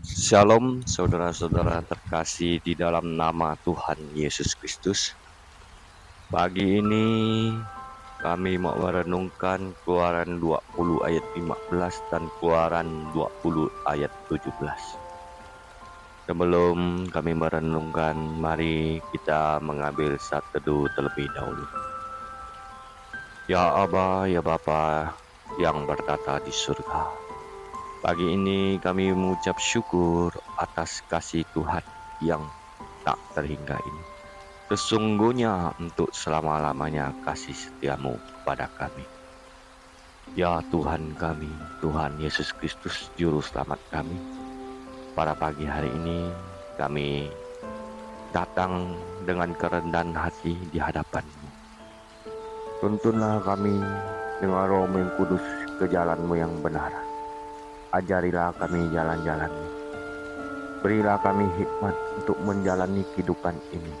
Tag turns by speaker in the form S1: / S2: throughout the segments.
S1: Shalom saudara-saudara terkasih di dalam nama Tuhan Yesus Kristus. Pagi ini kami mau merenungkan Keluaran 20 ayat 15 dan Keluaran 20 ayat 17. Sebelum kami merenungkan, mari kita mengambil saat teduh terlebih dahulu. Ya Aba, ya Bapa yang bertata di surga, pagi ini kami mengucap syukur atas kasih Tuhan yang tak terhingga ini. Sesungguhnya untuk selama-lamanya kasih setiamu kepada kami. Ya Tuhan kami, Tuhan Yesus Kristus Juru Selamat kami, pada pagi hari ini kami datang dengan kerendahan hati di hadapan-Mu. Tuntunlah kami dengan Roh-Mu yang kudus ke jalan-Mu yang benar. Ajarilah kami jalan-jalan-Mu. Berilah kami hikmat untuk menjalani kehidupan ini.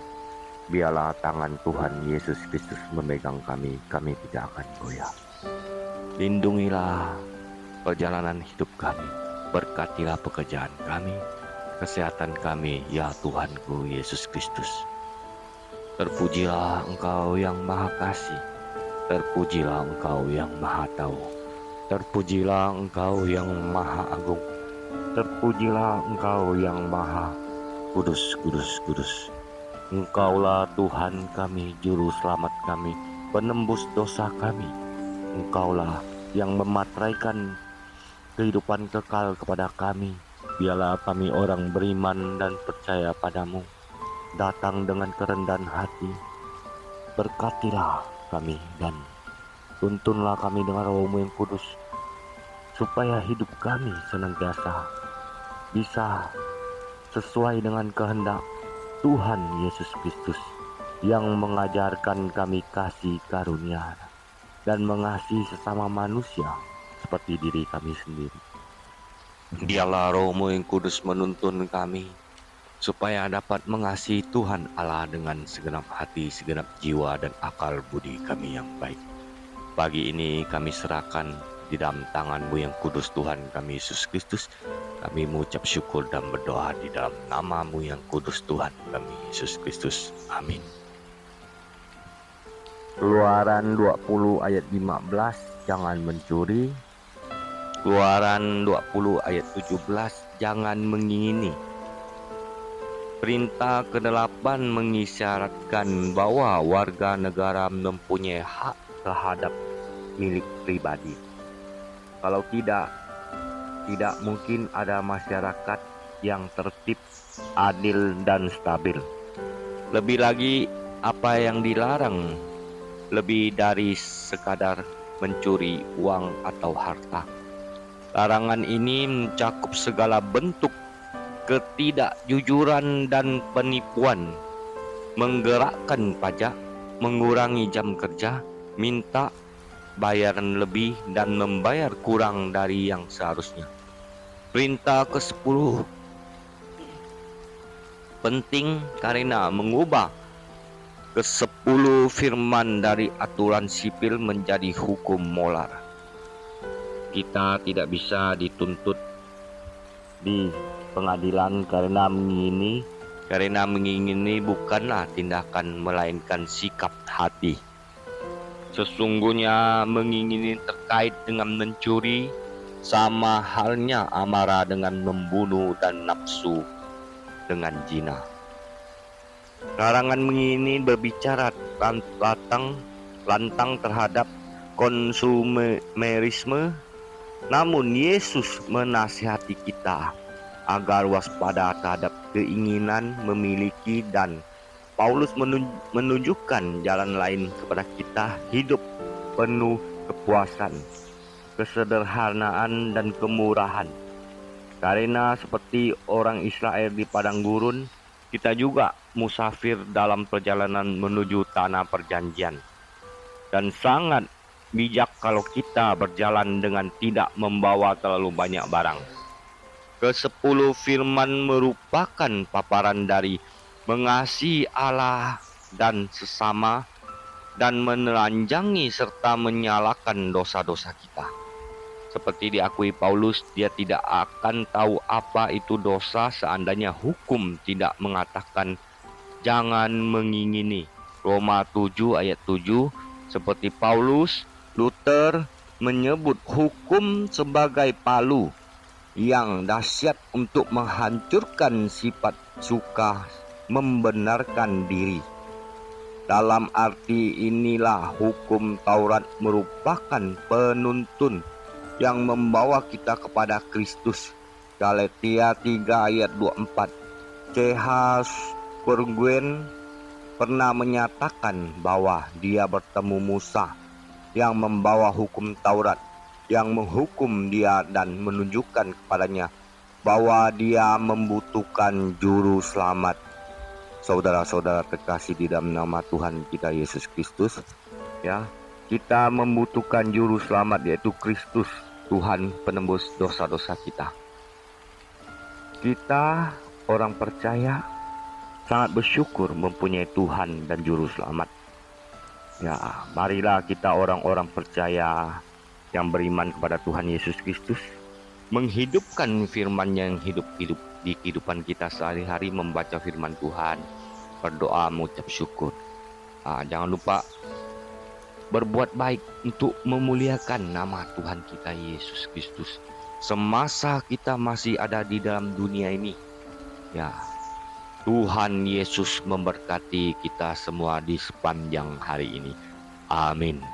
S1: Biarlah tangan Tuhan Yesus Kristus memegang kami tidak akan goyah. Lindungilah perjalanan hidup kami. Berkatilah pekerjaan kami, kesehatan kami, ya Tuhanku Yesus Kristus. Terpujilah Engkau yang Maha Kasih. Terpujilah Engkau yang Maha Tahu. Terpujilah Engkau yang Maha Agung. Terpujilah Engkau yang Maha Kudus, Kudus, Kudus. Engkaulah Tuhan kami, Juru Selamat kami, penembus dosa kami. Engkaulah yang memateraikan kehidupan kekal kepada kami. Biarlah kami orang beriman dan percaya padamu, datang dengan kerendahan hati. Berkatilah kami dan tuntunlah kami dengan Roh-Mu yang kudus, supaya hidup kami senantiasa bisa sesuai dengan kehendak Tuhan Yesus Kristus yang mengajarkan kami kasih karunia dan mengasihi sesama manusia seperti diri kami sendiri. Biarlah Roh-Mu yang kudus menuntun kami supaya dapat mengasihi Tuhan Allah dengan segenap hati, segenap jiwa dan akal budi kami yang baik. Pagi ini kami serahkan di dalam tangan-Mu yang kudus Tuhan kami Yesus Kristus. Kami mengucap syukur dan berdoa di dalam nama-Mu yang kudus Tuhan kami Yesus Kristus. Amin. Keluaran 20 ayat 15, jangan mencuri. Keluaran 20 ayat 17, jangan mengingini. Perintah ke-8 mengisyaratkan bahwa warga negara mempunyai hak terhadap milik pribadi. Kalau tidak mungkin ada masyarakat yang tertib, adil, dan stabil. Lebih lagi, apa yang dilarang lebih dari sekadar mencuri uang atau harta. Larangan ini mencakup segala bentuk ketidakjujuran dan penipuan, menggerakkan pajak, mengurangi jam kerja, minta bayaran lebih, dan membayar kurang dari yang seharusnya. Perintah ke-10 penting karena mengubah ke-10 firman dari aturan sipil menjadi hukum moral. Kita tidak bisa dituntut di pengadilan karena mengingini. Karena mengingini bukanlah tindakan melainkan sikap hati. Sesungguhnya mengingini terkait dengan mencuri, sama halnya amarah dengan membunuh dan nafsu dengan zina. Larangan mengingini berbicara lantang terhadap konsumerisme. Namun Yesus menasihati kita agar waspada terhadap keinginan memiliki, dan Paulus menunjukkan jalan lain kepada kita, hidup penuh kepuasan, kesederhanaan, dan kemurahan. Karena seperti orang Israel di padang gurun, kita juga musafir dalam perjalanan menuju tanah perjanjian. Dan sangat bijak kalau kita berjalan dengan tidak membawa terlalu banyak barang. Ke-10 firman merupakan paparan dari mengasihi Allah dan sesama, dan menelanjangi serta menyalahkan dosa-dosa kita. Seperti diakui Paulus, dia tidak akan tahu apa itu dosa seandainya hukum tidak mengatakan jangan mengingini. Roma 7 ayat 7, seperti Paulus, Luther menyebut hukum sebagai palu yang dahsyat untuk menghancurkan sifat suka membenarkan diri. Dalam arti inilah hukum Taurat merupakan penuntun yang membawa kita kepada Kristus. Galatia 3 ayat 24. C.H. Spurgeon pernah menyatakan bahwa dia bertemu Musa yang membawa hukum Taurat, yang menghukum dia dan menunjukkan kepadanya bahwa dia membutuhkan juru selamat. Saudara-saudara terkasih di dalam nama Tuhan kita Yesus Kristus, ya, kita membutuhkan juru selamat, yaitu Kristus, Tuhan penembus dosa-dosa kita. Kita orang percaya sangat bersyukur mempunyai Tuhan dan juru selamat. Ya, marilah kita orang-orang percaya yang beriman kepada Tuhan Yesus Kristus menghidupkan firman yang hidup-hidup di kehidupan kita sehari-hari, membaca firman Tuhan, berdoa, mengucap syukur. Jangan lupa berbuat baik untuk memuliakan nama Tuhan kita Yesus Kristus semasa kita masih ada di dalam dunia ini. Ya, Tuhan Yesus memberkati kita semua di sepanjang hari ini. Amin.